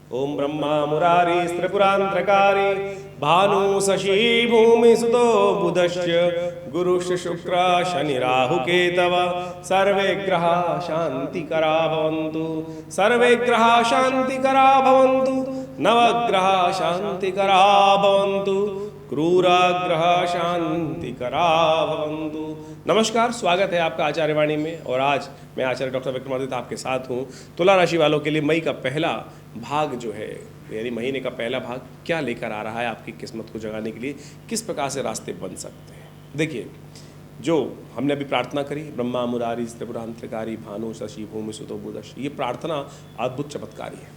ओम ब्रह्मा मुरारी त्रिपुरांतकारी भानु शशि भूमि सुतो बुधश्च गुरुश्च शुक्र शनि राहु केतव सर्वे ग्रहा शांतिकरा भवन्तु। सर्वे ग्रहा शांतिकरा भवन्तु। नवग्रह शांतिकरा भवन्तु। क्रूराग्रह शांतिकरा भवन्तु। नमस्कार, स्वागत है आपका आचार्यवाणी में। और आज मैं आचार्य डॉक्टर विक्रमादित्य आपके साथ हूँ। तुला राशि वालों के लिए मई का पहला भाग जो है, यानी महीने का पहला भाग क्या लेकर आ रहा है आपकी किस्मत को जगाने के लिए, किस प्रकार से रास्ते बन सकते हैं। देखिए, जो हमने अभी प्रार्थना करी, ब्रह्मा मुरारी त्रिपुरांतकारी भानु शशि भूमि सुतो बुधश्च, ये प्रार्थना अद्भुत चमत्कारी है।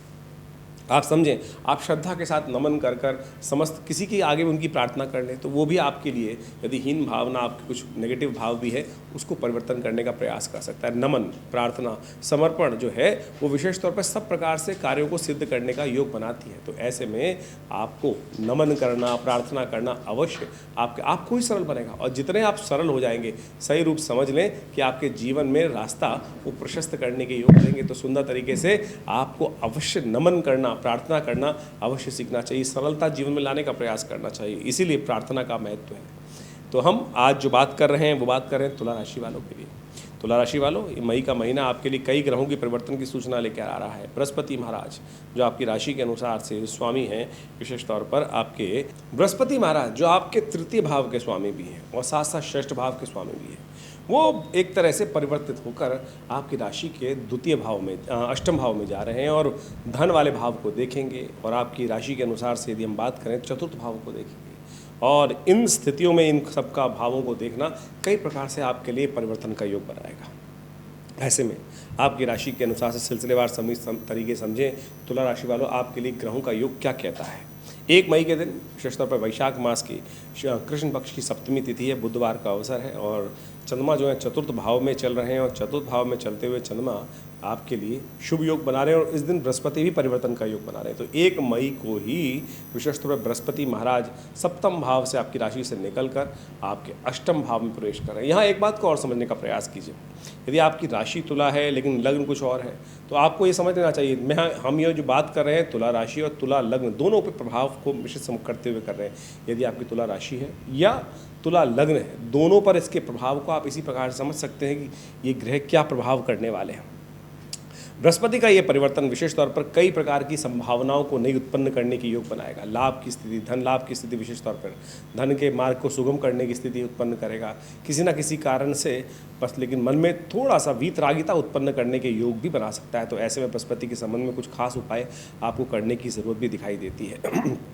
आप समझें, आप श्रद्धा के साथ नमन कर कर समस्त किसी के आगे उनकी प्रार्थना कर लें तो वो भी आपके लिए, यदि हीन भावना, आपके कुछ नेगेटिव भाव भी है, उसको परिवर्तन करने का प्रयास कर सकता है। नमन, प्रार्थना, समर्पण जो है वो विशेष तौर पर सब प्रकार से कार्यों को सिद्ध करने का योग बनाती है। तो ऐसे में आपको नमन करना, प्रार्थना करना अवश्य आपको ही सरल बनेगा। और जितने आप सरल हो जाएंगे, सही रूप समझ लें कि आपके जीवन में रास्ता वो प्रशस्त करने के योग देंगे। तो सुंदर तरीके से आपको अवश्य नमन करना, प्रार्थना करना अवश्य सीखना चाहिए। सरलता जीवन में लाने का प्रयास करना चाहिए, इसीलिए प्रार्थना का महत्व है। तो हम आज जो बात कर रहे हैं वो बात कर रहे हैं तुला राशि वालों के लिए। तुला राशि वालों, मई का महीना आपके लिए कई ग्रहों के परिवर्तन की सूचना लेकर आ रहा है। बृहस्पति महाराज जो आपकी राशि के अनुसार से स्वामी हैं, विशेष तौर पर आपके बृहस्पति महाराज जो आपके तृतीय भाव के स्वामी भी हैं और साथ साथ षष्ठ भाव के स्वामी भी हैं, वो एक तरह से परिवर्तित होकर आपकी राशि के द्वितीय भाव में, अष्टम भाव में जा रहे हैं और धन वाले भाव को देखेंगे। और आपकी राशि के अनुसार से यदि हम बात करें, चतुर्थ भाव को देखेंगे। और इन स्थितियों में इन सबका भावों को देखना कई प्रकार से आपके लिए परिवर्तन का योग बनाएगा। ऐसे में आपकी राशि के अनुसार से सिलसिलेवार तरीके समझें। तुला राशि वालों, आपके लिए ग्रहों का योग क्या कहता है। 1 मई के दिन विशेष तौर पर वैशाख मास की कृष्ण पक्ष की सप्तमी तिथि है, बुधवार का अवसर है और चंद्रमा जो है चतुर्थ भाव में चल रहे हैं। और चतुर्थ भाव में चलते हुए चंद्रमा आपके लिए शुभ योग बना रहे हैं और इस दिन बृहस्पति भी परिवर्तन का योग बना रहे हैं। तो 1 मई को ही विशेष तौर पर बृहस्पति महाराज सप्तम भाव से आपकी राशि से निकलकर आपके अष्टम भाव में प्रवेश कर रहे हैं। यहाँ एक बात को और समझने का प्रयास कीजिए। यदि आपकी राशि तुला है लेकिन लग्न कुछ और है, तो आपको ये समझ लेना चाहिए, हम ये जो बात कर रहे हैं तुला राशि और तुला लग्न दोनों पे प्रभाव को मिश्रित करते हुए कर रहे हैं। यदि आपकी तुला राशि है या तुला लग्न है, दोनों पर इसके प्रभाव को आप इसी प्रकार से समझ सकते हैं कि ये ग्रह क्या प्रभाव करने वाले हैं। बृहस्पति का ये परिवर्तन विशेष तौर पर कई प्रकार की संभावनाओं को नई उत्पन्न करने की योग बनाएगा। लाभ की स्थिति, धन लाभ की स्थिति, विशेष तौर पर धन के मार्ग को सुगम करने की स्थिति उत्पन्न करेगा किसी न किसी कारण से, बस लेकिन मन में थोड़ा सा वीतरागिता उत्पन्न करने के योग भी बना सकता है। तो ऐसे में बृहस्पति के संबंध में कुछ खास उपाय आपको करने की ज़रूरत भी दिखाई देती है।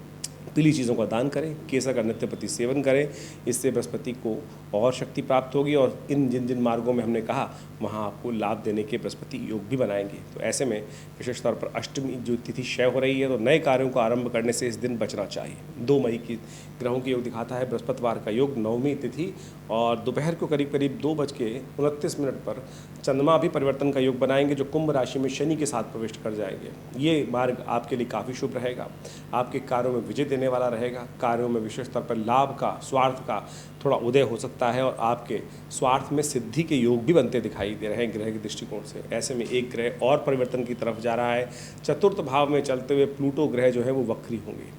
पीली चीज़ों का दान करें, केसर का नित्य प्रति सेवन करें, इससे बृहस्पति को और शक्ति प्राप्त होगी और जिन जिन मार्गों में हमने कहा वहाँ आपको लाभ देने के बृहस्पति योग भी बनाएंगे। तो ऐसे में विशेष तौर पर अष्टमी जो तिथि क्षय हो रही है, तो नए कार्यों को आरंभ करने से इस दिन बचना चाहिए। 2 मई की ग्रहों के योग दिखाता है बृहस्पतिवार का योग, नवमी तिथि और दोपहर को करीब करीब 2:29 पर चंद्रमा भी परिवर्तन का योग बनाएंगे जो कुंभ राशि में शनि के साथ प्रवेश कर जाएंगे। ये मार्ग आपके लिए काफ़ी शुभ रहेगा, आपके कार्यों में विजय देने वाला रहेगा। कार्यों में विशेष तौर पर लाभ का, स्वार्थ का थोड़ा उदय हो सकता है और आपके स्वार्थ में सिद्धि के योग भी बनते दिखाई दे रहे हैं ग्रह के दृष्टिकोण से। ऐसे में एक ग्रह और परिवर्तन की तरफ जा रहा है। चतुर्थ भाव में चलते हुए प्लूटो ग्रह जो है वो वक्री होंगे।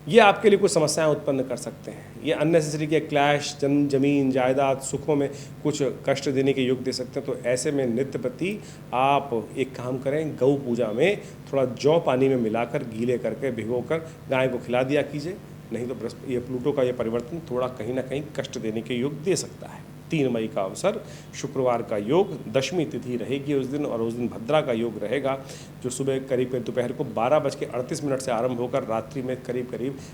ये आपके लिए कुछ समस्याएं उत्पन्न कर सकते हैं। ये अननेसेसरी के क्लैश, जमीन जायदाद, सुखों में कुछ कष्ट देने के योग दे सकते हैं। तो ऐसे में नित्य प्रति आप एक काम करें, गौ पूजा में थोड़ा जौ पानी में मिलाकर गीले करके भिगोकर गाय को खिला दिया कीजिए। नहीं तो ये प्लूटो का ये परिवर्तन थोड़ा कहीं ना कहीं कष्ट देने के योग दे सकता है। 3 मई का अवसर, शुक्रवार का योग, दशमी तिथि रहेगी उस दिन और उस दिन भद्रा का योग रहेगा जो सुबह करीब दोपहर को 12:38 से आरंभ होकर रात्रि में करीब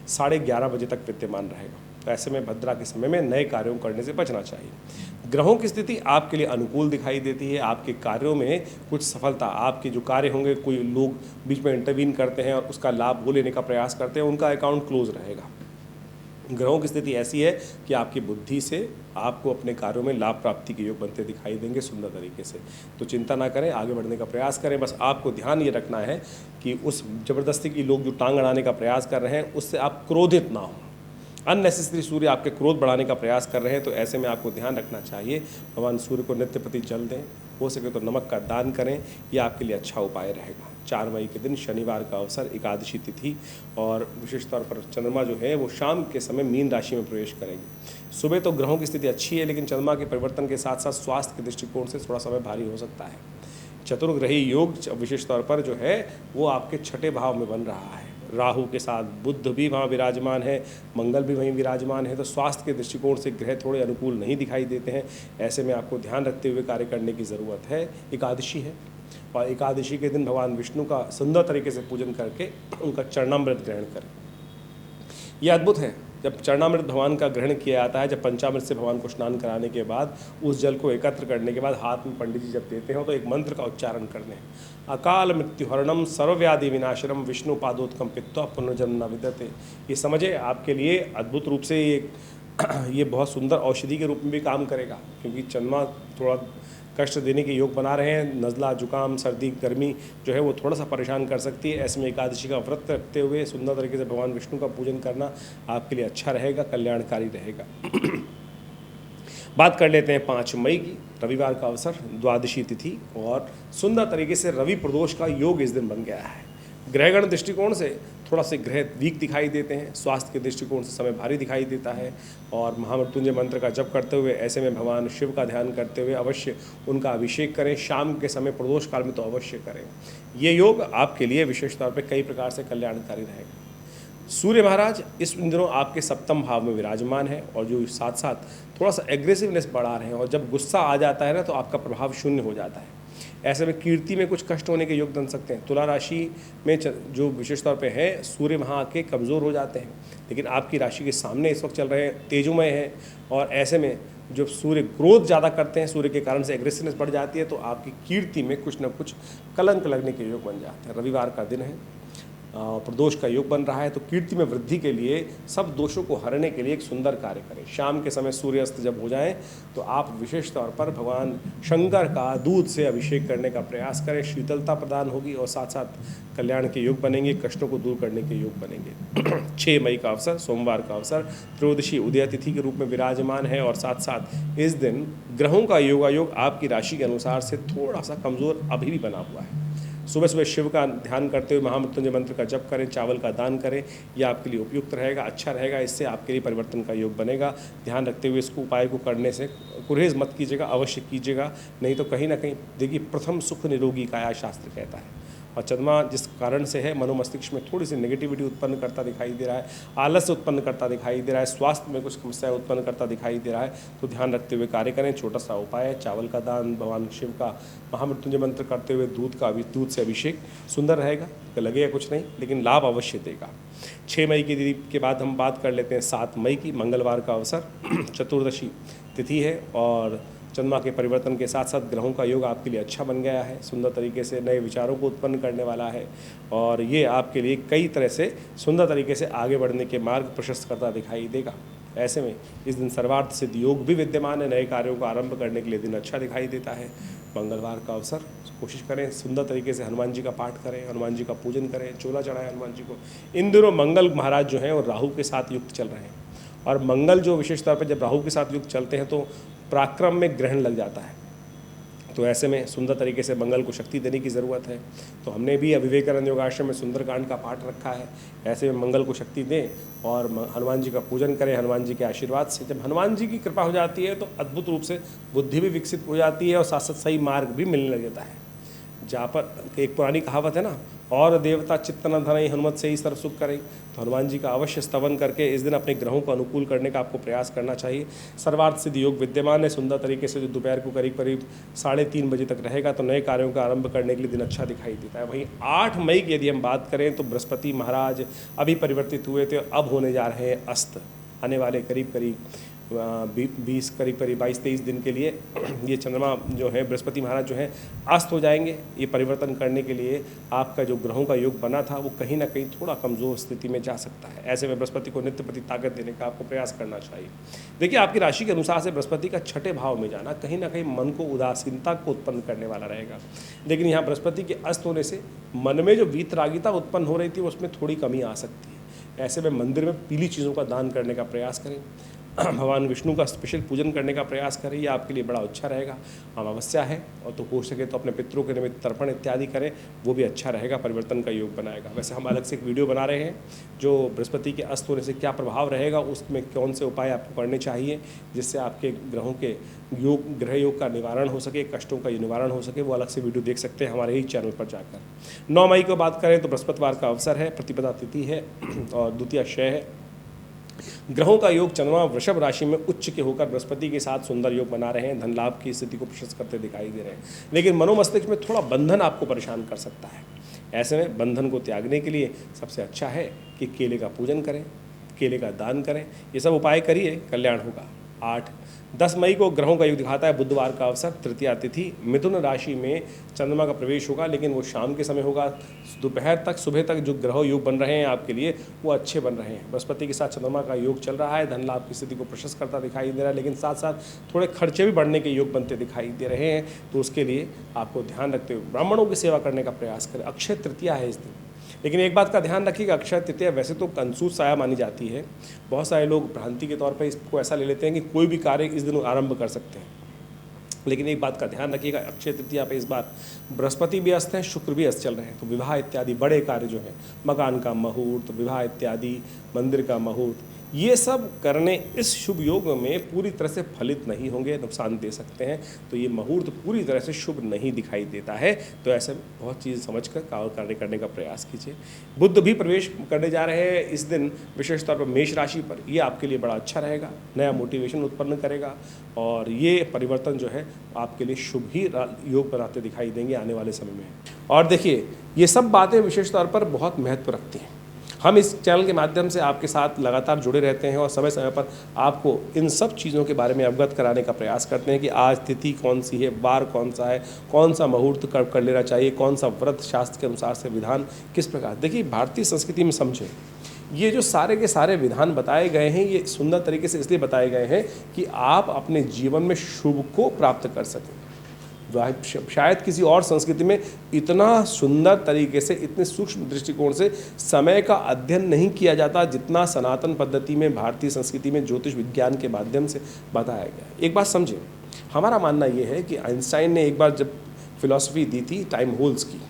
11:30 बजे तक विद्यमान रहेगा। तो ऐसे में भद्रा के समय में नए कार्यों करने से बचना चाहिए। ग्रहों की स्थिति आपके लिए अनुकूल दिखाई देती है। आपके कार्यों में कुछ सफलता, आपके जो कार्य होंगे, कोई लोग बीच में इंटरवीन करते हैं और उसका लाभ वो लेने का प्रयास करते हैं, उनका अकाउंट क्लोज रहेगा। ग्रहों की स्थिति ऐसी है कि आपकी बुद्धि से आपको अपने कार्यों में लाभ प्राप्ति के योग बनते दिखाई देंगे सुंदर तरीके से। तो चिंता ना करें, आगे बढ़ने का प्रयास करें। बस आपको ध्यान ये रखना है कि उस जबरदस्ती की लोग जो टांग अड़ाने का प्रयास कर रहे हैं उससे आप क्रोधित ना हो। अननेसेसरी सूर्य आपके क्रोध बढ़ाने का प्रयास कर रहे हैं, तो ऐसे में आपको ध्यान रखना चाहिए भगवान सूर्य को नित्य प्रति जल दें, हो सके तो नमक का दान करें, यह आपके लिए अच्छा उपाय रहेगा। 4 मई के दिन शनिवार का अवसर, एकादशी तिथि, और विशेष तौर पर चंद्रमा जो है वो शाम के समय मीन राशि में प्रवेश करेंगे। सुबह तो ग्रहों की स्थिति अच्छी है, लेकिन चंद्रमा के परिवर्तन के साथ साथ स्वास्थ्य के दृष्टिकोण से थोड़ा समय भारी हो सकता है। चतुर्ग्रही योग विशेष तौर पर जो है वो आपके 6ठे भाव में बन रहा है। राहु के साथ बुध भी वहाँ विराजमान है, मंगल भी वहीं विराजमान है, तो स्वास्थ्य के दृष्टिकोण से ग्रह थोड़े अनुकूल नहीं दिखाई देते हैं। ऐसे में आपको ध्यान रखते हुए कार्य करने की ज़रूरत है। एकादशी है और एकादशी के दिन भगवान विष्णु का सुंदर तरीके से पूजन करके उनका चरणामृत ग्रहण करें। यह अद्भुत है, जब चरणामृत भगवान का ग्रहण किया जाता है, जब पंचामृत से भगवान को स्नान कराने के बाद उस जल को एकत्र करने के बाद हाथ में पंडित जी जब देते हैं तो एक मंत्र का उच्चारण करते हैं, अकाल मृत्युहरणम सर्वव्याधि विनाशनम विष्णु पादोत्कम पित्वा पुनर्जन्म न विद्यते। ये समझे आपके लिए अद्भुत रूप से ये बहुत सुंदर औषधि के रूप में भी काम करेगा, क्योंकि चंद्रमा थोड़ा कष्ट देने के योग बना रहे हैं। नज़ला, जुकाम, सर्दी, गर्मी जो है वो थोड़ा सा परेशान कर सकती है। ऐसे में एकादशी का व्रत रखते हुए सुंदर तरीके से भगवान विष्णु का पूजन करना आपके लिए अच्छा रहेगा, कल्याणकारी रहेगा। बात कर लेते हैं 5 मई की, रविवार का अवसर, द्वादशी तिथि, और सुंदर तरीके से रवि प्रदोष का योग इस दिन बन गया है। ग्रहगण दृष्टिकोण से थोड़ा से ग्रह वीक दिखाई देते हैं, स्वास्थ्य के दृष्टिकोण से समय भारी दिखाई देता है, और महामृत्युंजय मंत्र का जप करते हुए ऐसे में भगवान शिव का ध्यान करते हुए अवश्य उनका अभिषेक करें। शाम के समय प्रदोष काल में तो अवश्य करें। ये योग आपके लिए विशेष तौर पर कई प्रकार से कल्याणकारी रहेगा। सूर्य महाराज इस दिनों आपके 7वें भाव में विराजमान है, और जो साथ साथ थोड़ा सा एग्रेसिवनेस बढ़ा रहे हैं, और जब गुस्सा आ जाता है ना तो आपका प्रभाव शून्य हो जाता है। ऐसे में कीर्ति में कुछ कष्ट होने के योग बन सकते हैं। तुला राशि में जो विशेष तौर पे है, सूर्य वहाँ आके कमज़ोर हो जाते हैं, लेकिन आपकी राशि के सामने इस वक्त चल रहे हैं, तेजोमय है, और ऐसे में जब सूर्य क्रोध ज़्यादा करते हैं, सूर्य के कारण से एग्रेसिवनेस बढ़ जाती है, तो आपकी कीर्ति में कुछ न कुछ कलंक लगने के योग बन जाते हैं। रविवार का दिन है, प्रदोष का योग बन रहा है, तो कीर्ति में वृद्धि के लिए, सब दोषों को हरने के लिए एक सुंदर कार्य करें। शाम के समय सूर्यास्त जब हो जाए तो आप विशेष तौर पर भगवान शंकर का दूध से अभिषेक करने का प्रयास करें। शीतलता प्रदान होगी और साथ साथ कल्याण के योग बनेंगे, कष्टों को दूर करने के योग बनेंगे। 6 मई का अवसर, सोमवार का अवसर, त्रयोदशी उदय तिथि के रूप में विराजमान है, और साथ साथ इस दिन ग्रहों का योगायोग आपकी राशि के अनुसार से थोड़ा सा कमज़ोर अभी भी बना हुआ है। सुबह सुबह शिव का ध्यान करते हुए महामृत्युंजय मंत्र का जप करें, चावल का दान करें, यह आपके लिए उपयुक्त रहेगा, अच्छा रहेगा। इससे आपके लिए परिवर्तन का योग बनेगा। ध्यान रखते हुए इसको उपाय को करने से गुरेज मत कीजिएगा, अवश्य कीजिएगा, नहीं तो कहीं ना कहीं देखिए, प्रथम सुख निरोगी काया शास्त्र कहता है, और चंद्रमा जिस कारण से है मनोमस्तिष्क में थोड़ी सी नेगेटिविटी उत्पन्न करता दिखाई दे रहा है, आलस्य उत्पन्न करता दिखाई दे रहा है, स्वास्थ्य में कुछ समस्याएं उत्पन्न करता दिखाई दे रहा है, तो ध्यान रखते हुए कार्य करें। छोटा सा उपाय है, चावल का दान, भगवान शिव का महामृत्युंजय मंत्र करते हुए दूध से अभिषेक, सुंदर रहेगा, लगेगा कुछ नहीं लेकिन लाभ अवश्य देगा। 6 मई के बाद हम बात कर लेते हैं 7 मई की, मंगलवार का अवसर, चतुर्दशी तिथि है, और चंद्रमा के परिवर्तन के साथ साथ ग्रहों का योग आपके लिए अच्छा बन गया है, सुंदर तरीके से नए विचारों को उत्पन्न करने वाला है, और ये आपके लिए कई तरह से सुंदर तरीके से आगे बढ़ने के मार्ग प्रशस्त करता दिखाई देगा। ऐसे में इस दिन सर्वार्थ सिद्ध योग भी विद्यमान है, नए कार्यों को आरंभ करने के लिए दिन अच्छा दिखाई देता है। मंगलवार का अवसर, कोशिश करें सुंदर तरीके से हनुमान जी का पाठ करें, हनुमान जी का पूजन करें, चोला चढ़ाएं हनुमान जी को। इन दिनों मंगल महाराज जो हैं वो राहु के साथ युक्त चल रहे हैं, और मंगल जो विशेष तौर पर जब राहु के साथ युक्त चलते हैं तो पराक्रम में ग्रहण लग जाता है, तो ऐसे में सुंदर तरीके से मंगल को शक्ति देने की ज़रूरत है। तो हमने भी विवेकानंद योगाश्रम में सुंदरकांड का पाठ रखा है। ऐसे में मंगल को शक्ति दें और हनुमान जी का पूजन करें। हनुमान जी के आशीर्वाद से जब हनुमान जी की कृपा हो जाती है तो अद्भुत रूप से बुद्धि भी विकसित हो जाती है, और साथ साथ सही मार्ग भी मिलने लग जाता है। जहाँ पर एक पुरानी कहावत है ना, और देवता चित्त न धनई हनुमत से ही सर्व सुख करें, तो हनुमान जी का अवश्य स्तवन करके इस दिन अपने ग्रहों को अनुकूल करने का आपको प्रयास करना चाहिए। सर्वार्थ सिद्ध योग विद्यमान है, सुंदर तरीके से जो दोपहर को करीब 3:30 बजे तक रहेगा, तो नए कार्यों का आरंभ करने के लिए दिन अच्छा दिखाई देता है। वहीं 8 मई की यदि हम बात करें तो बृहस्पति महाराज अभी परिवर्तित हुए थे, अब होने जा रहे हैं अस्त। आने वाले करीब 22-23 दिन के लिए ये चंद्रमा जो है, बृहस्पति महाराज जो है अस्त हो जाएंगे। ये परिवर्तन करने के लिए आपका जो ग्रहों का योग बना था वो कहीं ना कहीं थोड़ा कमज़ोर स्थिति में जा सकता है। ऐसे में बृहस्पति को नित्य प्रति ताकत देने का आपको प्रयास करना चाहिए। देखिए, आपकी राशि के अनुसार से बृहस्पति का 6ठे भाव में जाना कहीं ना कहीं मन को उदासीनता को उत्पन्न करने वाला रहेगा, लेकिन यहाँ बृहस्पति के अस्त होने से मन में जो वीतरागिता उत्पन्न हो रही थी उसमें थोड़ी कमी आ सकती है। ऐसे में मंदिर में पीली चीज़ों का दान करने का प्रयास करें, भगवान विष्णु का स्पेशल पूजन करने का प्रयास करें, ये आपके लिए बड़ा अच्छा रहेगा। अमावस्या है और तो हो सके तो अपने पितरों के निमित्त तर्पण इत्यादि करें, वो भी अच्छा रहेगा, परिवर्तन का योग बनाएगा। वैसे हम अलग से एक वीडियो बना रहे हैं जो बृहस्पति के अस्त होने से क्या प्रभाव रहेगा, उसमें कौन से उपाय आपको करने चाहिए जिससे आपके ग्रहों के योग, ग्रह योग का निवारण हो सके, कष्टों का निवारण हो सके, वो अलग से वीडियो देख सकते हैं हमारे ही चैनल पर जाकर। 9 मई को बात करें तो बृहस्पतिवार का अवसर है, प्रतिपदा तिथि है और द्वितीया क्षय है। ग्रहों का योग चंद्रमा वृषभ राशि में उच्च के होकर बृहस्पति के साथ सुंदर योग बना रहे हैं, धन लाभ की स्थिति को प्रशस्त करते दिखाई दे रहे हैं। लेकिन मनोमस्तिष्क में थोड़ा बंधन आपको परेशान कर सकता है। ऐसे में बंधन को त्यागने के लिए सबसे अच्छा है कि केले का पूजन करें, केले का दान करें, ये सब उपाय करिए, कल्याण होगा। 10 मई को ग्रहों का योग दिखाता है, बुधवार का अवसर, तृतीया तिथि, मिथुन राशि में चंद्रमा का प्रवेश होगा, लेकिन वो शाम के समय होगा। दोपहर तक, सुबह तक जो ग्रह योग बन रहे हैं आपके लिए वो अच्छे बन रहे हैं। बृहस्पति के साथ चंद्रमा का योग चल रहा है, धन लाभ की स्थिति को प्रशस्त करता दिखाई दे रहा है, लेकिन साथ साथ थोड़े खर्चे भी बढ़ने के योग बनते दिखाई दे रहे हैं। तो उसके लिए आपको ध्यान रखते हुए ब्राह्मणों की सेवा करने का प्रयास करें। अक्षय तृतीया है इस दिन, लेकिन एक बात का ध्यान रखिएगा, अक्षय तृतीया वैसे तो कंसूस साया मानी जाती है। बहुत सारे लोग भ्रांति के तौर पर इसको ऐसा ले लेते हैं कि कोई भी कार्य इस दिन आरंभ कर सकते हैं, लेकिन एक बात का ध्यान रखिएगा, अक्षय तृतीया पे इस बार बृहस्पति भी अस्त हैं, शुक्र भी अस्त चल रहे हैं। तो विवाह इत्यादि बड़े कार्य जो हैं, मकान का मुहूर्त, विवाह इत्यादि, मंदिर का मुहूर्त, ये सब करने इस शुभ योग में पूरी तरह से फलित नहीं होंगे, नुकसान दे सकते हैं। तो ये मुहूर्त पूरी तरह से शुभ नहीं दिखाई देता है। तो ऐसे बहुत चीज़ समझकर कार्य करने का प्रयास कीजिए। बुध भी प्रवेश करने जा रहे हैं इस दिन, विशेष तौर पर मेष राशि पर। ये आपके लिए बड़ा अच्छा रहेगा, नया मोटिवेशन उत्पन्न करेगा और ये परिवर्तन जो है आपके लिए शुभ ही योग बनाते दिखाई देंगे आने वाले समय में। और देखिए, ये सब बातें विशेष तौर पर बहुत महत्व रखती हैं। हम इस चैनल के माध्यम से आपके साथ लगातार जुड़े रहते हैं और समय समय पर आपको इन सब चीज़ों के बारे में अवगत कराने का प्रयास करते हैं कि आज तिथि कौन सी है, वार कौन सा है, कौन सा मुहूर्त कर लेना चाहिए, कौन सा व्रत शास्त्र के अनुसार से विधान किस प्रकार। देखिए, भारतीय संस्कृति में समझें, ये जो सारे के सारे विधान बताए गए हैं, ये सुंदर तरीके से इसलिए बताए गए हैं कि आप अपने जीवन में शुभ को प्राप्त कर सकें। शायद किसी और संस्कृति में इतना सुंदर तरीके से, इतने सूक्ष्म दृष्टिकोण से समय का अध्ययन नहीं किया जाता जितना सनातन पद्धति में, भारतीय संस्कृति में ज्योतिष विज्ञान के माध्यम से बताया गया। एक बात समझें, हमारा मानना ये है कि आइंस्टाइन ने एक बार जब फिलॉसफी दी थी टाइम होल्स की,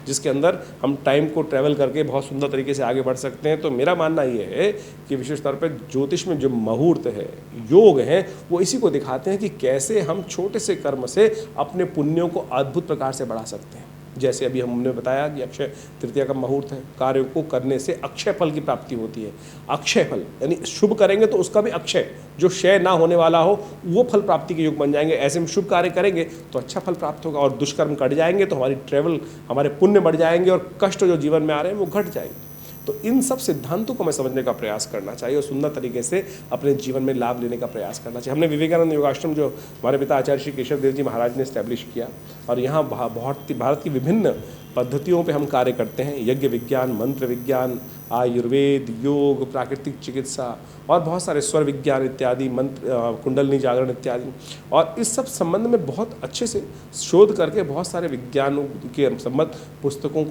जिसके अंदर हम टाइम को ट्रैवल करके बहुत सुंदर तरीके से आगे बढ़ सकते हैं, तो मेरा मानना ये है कि विशेष तौर पर ज्योतिष में जो मुहूर्त है, योग हैं, वो इसी को दिखाते हैं कि कैसे हम छोटे से कर्म से अपने पुण्यों को अद्भुत प्रकार से बढ़ा सकते हैं। जैसे अभी हमने बताया कि अक्षय तृतीया का मुहूर्त है, कार्य को करने से अक्षय फल की प्राप्ति होती है। अक्षय फल यानी शुभ करेंगे तो उसका भी अक्षय, जो क्षय ना होने वाला हो, वो फल प्राप्ति के योग बन जाएंगे। ऐसे में शुभ कार्य करेंगे तो अच्छा फल प्राप्त होगा और दुष्कर्म कट जाएंगे तो हमारी ट्रैवल, हमारे पुण्य बढ़ जाएंगे और कष्ट जो जीवन में आ रहे हैं वो घट जाएंगे। तो इन सब सिद्धांतों को हमें समझने का प्रयास करना चाहिए और सुंदर तरीके से अपने जीवन में लाभ लेने का प्रयास करना चाहिए। हमने विवेकानंद योगाश्रम जो हमारे पिता आचार्य श्री केशव देव जी महाराज ने इस्टेब्लिश किया, और यहाँ भारत की विभिन्न पद्धतियों पे हम कार्य करते हैं। यज्ञ विज्ञान, मंत्र विज्ञान, आयुर्वेद, योग, प्राकृतिक चिकित्सा और बहुत सारे स्वर विज्ञान इत्यादि, मंत्र, कुंडलनी जागरण इत्यादि। और इस सब संबंध में बहुत अच्छे से शोध करके बहुत सारे विज्ञानों के संबंध पुस्तकों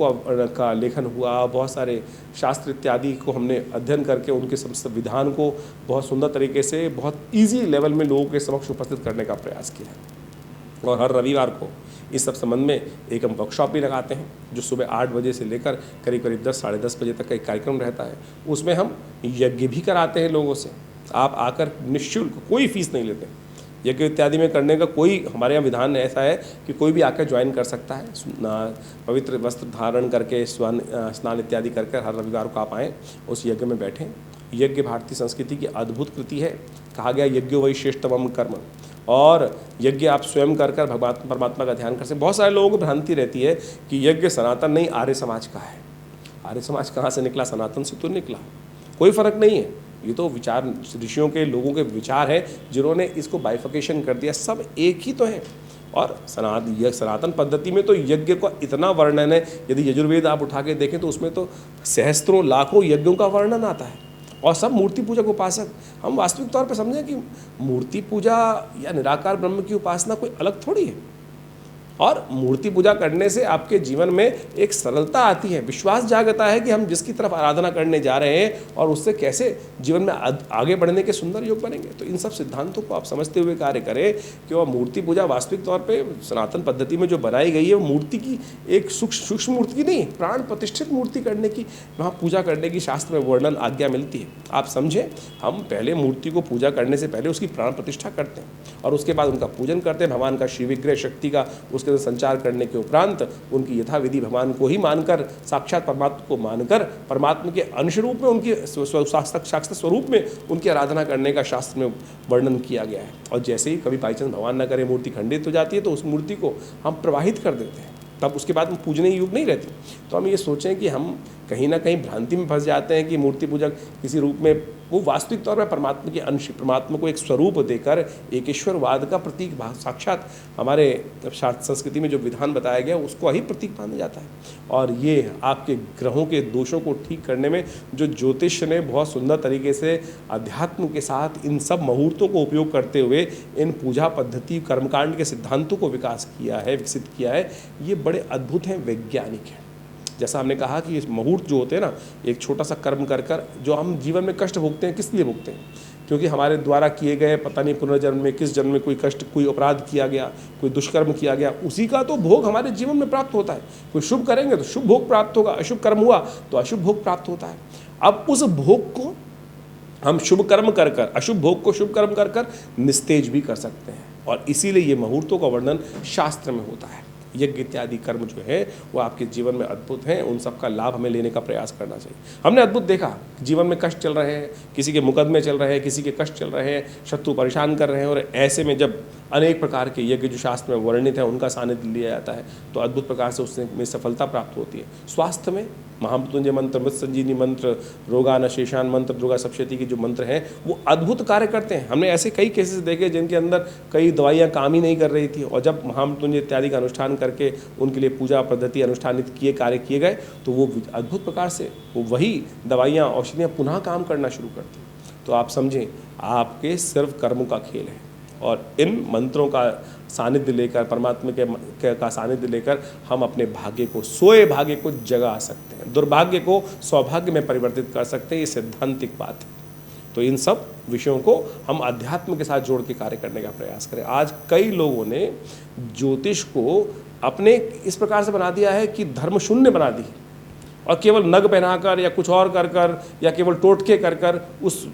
का लेखन हुआ, बहुत सारे शास्त्र इत्यादि को हमने अध्ययन करके उनके संविधान को बहुत सुंदर तरीके से, बहुत ईजी लेवल में लोगों के समक्ष उपस्थित करने का प्रयास किया। और हर रविवार को इस सब संबंध में एक हम वर्कशॉप भी लगाते हैं, जो सुबह 8 बजे से लेकर करीब करीब 10 साढ़े 10 बजे तक का एक कार्यक्रम रहता है। उसमें हम यज्ञ भी कराते हैं लोगों से। आप आकर निःशुल्क, कोई फीस नहीं लेते। यज्ञ इत्यादि में करने का कोई हमारे यहाँ विधान ऐसा है कि कोई भी आकर ज्वाइन कर सकता है। पवित्र वस्त्र धारण करके, स्नान इत्यादि करके हर रविवार को आप आएँ, उस यज्ञ में बैठें। यज्ञ भारतीय संस्कृति की अद्भुत कृति है। कहा गया यज्ञो वही श्रेष्ठतमं कर्म, और यज्ञ आप स्वयं कर कर भगवान परमात्मा का ध्यान कर सकते। बहुत सारे लोगों को भ्रांति रहती है कि यज्ञ सनातन नहीं, आर्य समाज का है। आर्य समाज कहाँ से निकला? सनातन से तो निकला। कोई फर्क नहीं है, ये तो विचार ऋषियों के, लोगों के विचार हैं जिन्होंने इसको बाइफिकेशन कर दिया। सब एक ही तो है। और सनातन पद्धति में तो यज्ञ का इतना वर्णन है, यदि यजुर्वेद आप उठा के देखें तो उसमें तो सहस्त्रों लाखों यज्ञों का वर्णन आता है। और सब मूर्ति पूजक उपासक। हम वास्तविक तौर पर समझें कि मूर्ति पूजा या निराकार ब्रह्म की उपासना कोई अलग थोड़ी है। और मूर्ति पूजा करने से आपके जीवन में एक सरलता आती है, विश्वास जागता है कि हम जिसकी तरफ आराधना करने जा रहे हैं और उससे कैसे जीवन में आगे बढ़ने के सुंदर योग बनेंगे। तो इन सब सिद्धांतों को आप समझते हुए कार्य करें कि वह मूर्ति पूजा वास्तविक तौर पे सनातन पद्धति में जो बनाई गई है वो मूर्ति की एक सूक्ष्म मूर्ति की नहीं, प्राण प्रतिष्ठित मूर्ति करने की, वहाँ पूजा करने की शास्त्र में वर्णन आज्ञा मिलती है। आप समझें, हम पहले मूर्ति को पूजा करने से पहले उसकी प्राण प्रतिष्ठा करते हैं और उसके बाद उनका पूजन करते हैं, भगवान का श्री विग्रह शक्ति का उसके अंदर संचार करने के उपरांत उनकी यथाविधि भगवान को ही मानकर, साक्षात परमात्मा को मानकर, परमात्मा के अंश रूप में उनकी साक्षात स्वरूप में उनकी आराधना करने का शास्त्र में वर्णन किया गया है। और जैसे ही कभी बाई चांस भगवान न करे मूर्ति खंडित हो जाती है तो उस मूर्ति को हम प्रवाहित कर देते हैं, तब उसके बाद हम पूजने योग नहीं रहती। तो हम ये सोचें कि हम कहीं ना कहीं भ्रांति में फंस जाते हैं कि मूर्ति पूजा किसी रूप में, वो वास्तविक तौर पर परमात्मा के अंश, परमात्मा को एक स्वरूप देकर एकेश्वरवाद का प्रतीक, साक्षात हमारे संस्कृति में जो विधान बताया गया उसको ही प्रतीक माना जाता है। और ये आपके ग्रहों के दोषों को ठीक करने में जो ज्योतिष ने बहुत सुंदर तरीके से अध्यात्म के साथ इन सब मुहूर्तों को उपयोग करते हुए इन पूजा पद्धति कर्मकांड के सिद्धांतों को विकास किया है, विकसित किया है, ये बड़े अद्भुत हैं, वैज्ञानिक हैं। जैसा हमने कहा कि इस मुहूर्त जो होते हैं ना, एक छोटा सा कर्म कर कर जो हम जीवन में कष्ट भोगते हैं, किस लिए भोगते हैं? क्योंकि हमारे द्वारा किए गए पता नहीं पुनर्जन्म में किस जन्म में कोई कष्ट, कोई अपराध किया गया, कोई दुष्कर्म किया गया, उसी का तो भोग हमारे जीवन में प्राप्त होता है। कोई शुभ करेंगे तो शुभ भोग प्राप्त होगा, अशुभ कर्म हुआ तो अशुभ भोग प्राप्त होता है। अब उस भोग को हम शुभ कर्म कर कर, अशुभ भोग को शुभ कर्म कर कर निस्तेज भी कर सकते हैं। और इसीलिए ये मुहूर्तों का वर्णन शास्त्र में होता है। यज्ञ इत्यादि कर्म जो है वो आपके जीवन में अद्भुत हैं, उन सब का लाभ हमें लेने का प्रयास करना चाहिए। हमने अद्भुत देखा, जीवन में कष्ट चल रहे हैं, किसी के मुकदमे चल रहे हैं, किसी के कष्ट चल रहे हैं, शत्रु परेशान कर रहे हैं, और ऐसे में जब अनेक प्रकार के यज्ञ जो शास्त्र में वर्णित है उनका सानिध्य लिया जाता है तो अद्भुत प्रकार से उसमें सफलता प्राप्त होती है। स्वास्थ्य में महामृत्युंजय मंत्र, मृत संजीवनी मंत्र, रोगान शेषान मंत्र, दुर्गा सप्तशती के जो मंत्र हैं वो अद्भुत कार्य करते हैं। हमने ऐसे कई केसेस देखे जिनके अंदर कई दवाइयाँ काम ही नहीं कर रही थी, और जब महामृत्युंजय इत्यादि का अनुष्ठान करके उनके लिए पूजा पद्धति अनुष्ठानित किए, कार्य किए गए, तो वो अद्भुत प्रकार से वो वही दवाइयाँ, औषधियाँ पुनः काम करना शुरू करती। तो आप समझें, आपके सिर्फ कर्मों का खेल है, और इन मंत्रों का सानिध्य लेकर, परमात्मा का सानिध्य लेकर हम अपने भाग्य को, सोए भाग्य को जगा सकते हैं, दुर्भाग्य को सौभाग्य में परिवर्तित कर सकते हैं। ये सिद्धांतिक बात है। तो इन सब विषयों को हम अध्यात्म के साथ जोड़ के कार्य करने का प्रयास करें। आज कई लोगों ने ज्योतिष को अपने इस प्रकार से बना दिया है कि धर्म शून्य बना दी, और केवल नग पहनाकर या कुछ और कर कर या केवल टोटके कर कर उस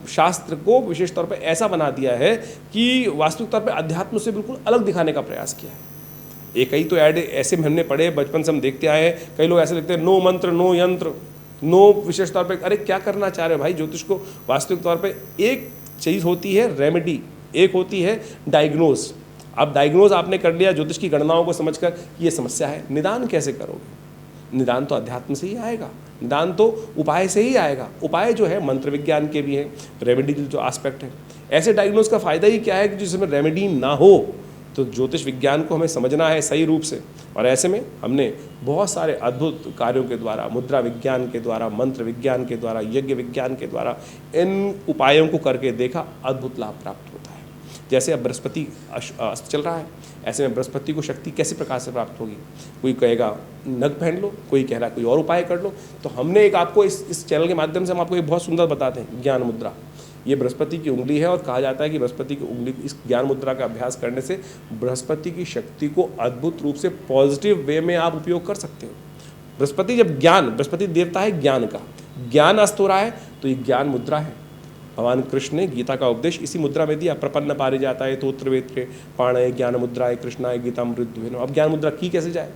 शास्त्र को विशेष तौर पे ऐसा बना दिया है कि वास्तविक तौर पे अध्यात्म से बिल्कुल अलग दिखाने का प्रयास किया है। एक कई तो ऐड ऐसे में हमने पढ़े, बचपन से हम देखते आए हैं, कई लोग ऐसे लिखते हैं, नो मंत्र, नो यंत्र, नो विशेष तौर पे। अरे क्या करना चाह रहे हो भाई? ज्योतिष को वास्तविक तौर पर एक चीज़ होती है रेमेडी, एक होती है डायग्नोज। अब डायग्नोज आपने कर लिया ज्योतिष की गणनाओं को समझकर कि ये समस्या है, निदान कैसे करोगे? निदान तो अध्यात्म से ही आएगा, निदान तो उपाय से ही आएगा। उपाय जो है मंत्र विज्ञान के भी हैं, रेमेडी जो आस्पेक्ट है। ऐसे डायग्नोज का फ़ायदा ही क्या है कि जिसमें रेमेडी ना हो, तो ज्योतिष विज्ञान को हमें समझना है सही रूप से। और ऐसे में हमने बहुत सारे अद्भुत कार्यों के द्वारा, मुद्रा विज्ञान के द्वारा, मंत्र विज्ञान के द्वारा, यज्ञ विज्ञान के द्वारा इन उपायों को करके देखा, अद्भुत लाभ प्राप्त होता है। जैसे अब बृहस्पति अस्त चल रहा है, ऐसे में बृहस्पति को शक्ति कैसे प्रकार से प्राप्त होगी? कोई कहेगा नग पहन लो, कोई कह रहा है कोई और उपाय कर लो। तो हमने एक आपको इस चैनल के माध्यम से हम आपको एक बहुत सुंदर बताते हैं, ज्ञान मुद्रा। ये बृहस्पति की उंगली है, और कहा जाता है कि बृहस्पति की उंगली, इस ज्ञान मुद्रा का अभ्यास करने से बृहस्पति की शक्ति को अद्भुत रूप से पॉजिटिव वे में आप उपयोग कर सकते हो। बृहस्पति जब ज्ञान, बृहस्पति देवता है ज्ञान का, ज्ञान अस्त हो रहा है तो ये ज्ञान मुद्रा है। भगवान कृष्ण ने गीता का उपदेश इसी मुद्रा में दिया, प्रपन्न पारिजाताय तोत्र वेत्रे पाणय ज्ञान मुद्राय कृष्णाय गीतामृत। अब ज्ञान मुद्रा की कैसे जाए?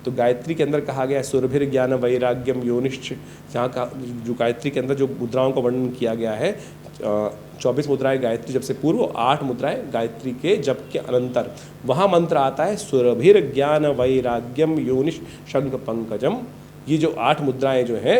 तो गायत्री के अंदर कहा गया सुरभिर ज्ञान वैराग्यम योनिश्च, जहाँ का जो गायत्री के अंदर जो मुद्राओं का वर्णन किया गया है, 24 मुद्राएं गायत्री जब से पूर्व, 8 मुद्राएं गायत्री के जब के अनंतर, वहाँ मंत्र आता है सुरभिर ज्ञान वैराग्यम योनिश शंख पंकजम। ये जो 8 मुद्राएं जो हैं,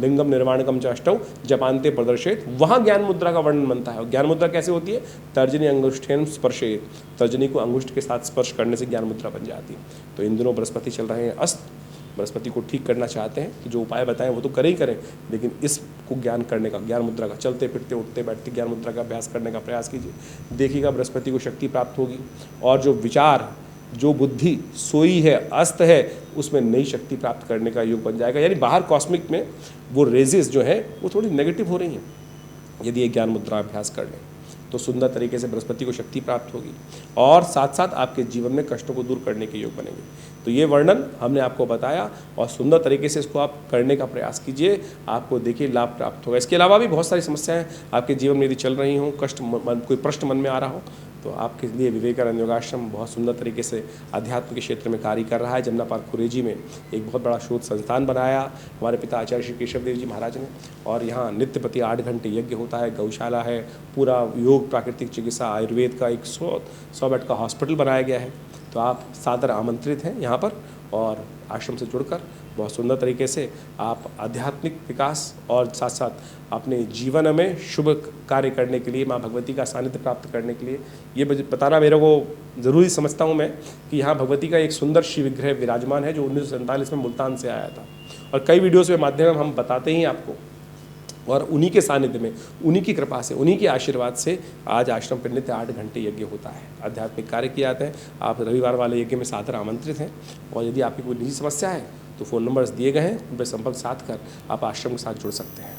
लिंगम निर्वाणकम च अष्टौ जपान्ते प्रदर्शित, वहाँ ज्ञान मुद्रा का वर्णन बनता है। और ज्ञान मुद्रा कैसे होती है? तर्जनी अंगुष्ठेन स्पर्शेत, तर्जनी को अंगुष्ठ के साथ स्पर्श करने से ज्ञान मुद्रा बन जाती है। तो इन दिनों बृहस्पति चल रहे हैं अस्त, बृहस्पति को ठीक करना चाहते हैं तो जो उपाय बताएं वो तो करें ही करें, लेकिन इसको ज्ञान करने का, ज्ञान मुद्रा का, चलते फिरते उठते बैठते ज्ञान मुद्रा का अभ्यास करने का प्रयास कीजिए। देखिएगा बृहस्पति को शक्ति प्राप्त होगी, और जो विचार जो बुद्धि सोई है, अस्त है, उसमें नई शक्ति प्राप्त करने का योग बन जाएगा। यानी बाहर कॉस्मिक में वो रेजेस जो है वो थोड़ी नेगेटिव हो रही हैं। यदि एक ज्ञान मुद्रा अभ्यास कर लें तो सुंदर तरीके से बृहस्पति को शक्ति प्राप्त होगी और साथ साथ आपके जीवन में कष्टों को दूर करने के योग बनेंगे। तो ये वर्णन हमने आपको बताया और सुंदर तरीके से इसको आप करने का प्रयास कीजिए, आपको देखिए लाभ प्राप्त होगा। इसके अलावा भी बहुत सारी समस्याएं आपके जीवन में यदि चल रही हों, कोई प्रश्न मन में आ रहा हो, तो आपके लिए विवेकानंद योगाश्रम बहुत सुंदर तरीके से अध्यात्म के क्षेत्र में कार्य कर रहा है। जमुना पार्क खुरेजी में एक बहुत बड़ा शोध संस्थान बनाया हमारे पिता आचार्य श्री केशव देव जी महाराज ने, और यहाँ नित्य प्रति 8 घंटे यज्ञ होता है, गौशाला है, पूरा योग, प्राकृतिक चिकित्सा, आयुर्वेद का एक 100 बेड का हॉस्पिटल बनाया गया है। तो आप सादर आमंत्रित हैं यहाँ पर, और आश्रम से जुड़कर बहुत सुंदर तरीके से आप आध्यात्मिक विकास और साथ साथ अपने जीवन में शुभ कार्य करने के लिए, माँ भगवती का सानिध्य प्राप्त करने के लिए, ये बताना मेरे को ज़रूरी समझता हूँ मैं कि यहाँ भगवती का एक सुंदर शिव विग्रह विराजमान है जो 1947 में मुल्तान से आया था, और कई वीडियोज़ के माध्यम हम बताते ही आपको, और उन्हीं के सानिध्य में, उन्हीं की कृपा से, उन्हीं के आशीर्वाद से आज आश्रम पर नित्य 8 घंटे यज्ञ होता है, आध्यात्मिक कार्य किए जाते हैं। आप रविवार वाले यज्ञ में सादर आमंत्रित हैं, और यदि आपकी कोई निजी समस्या है तो फ़ोन नंबर्स दिए गए हैं, उन पर संपर्क साध कर आप आश्रम के साथ जुड़ सकते हैं।